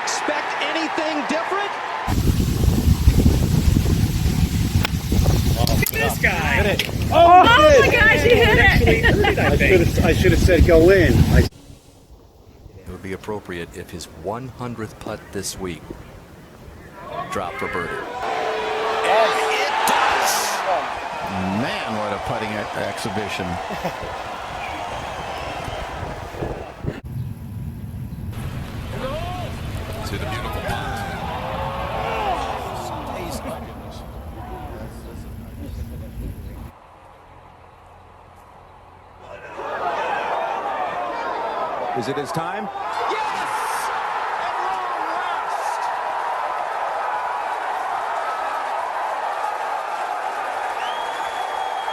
expect anything different? This guy. Hit it. Oh my gosh, you hit it! I should have said go in. It would be appropriate if his 100th putt this week dropped for birdie. And it does. Man, what a putting exhibition. To the beautiful pine. Is it his time? Yes!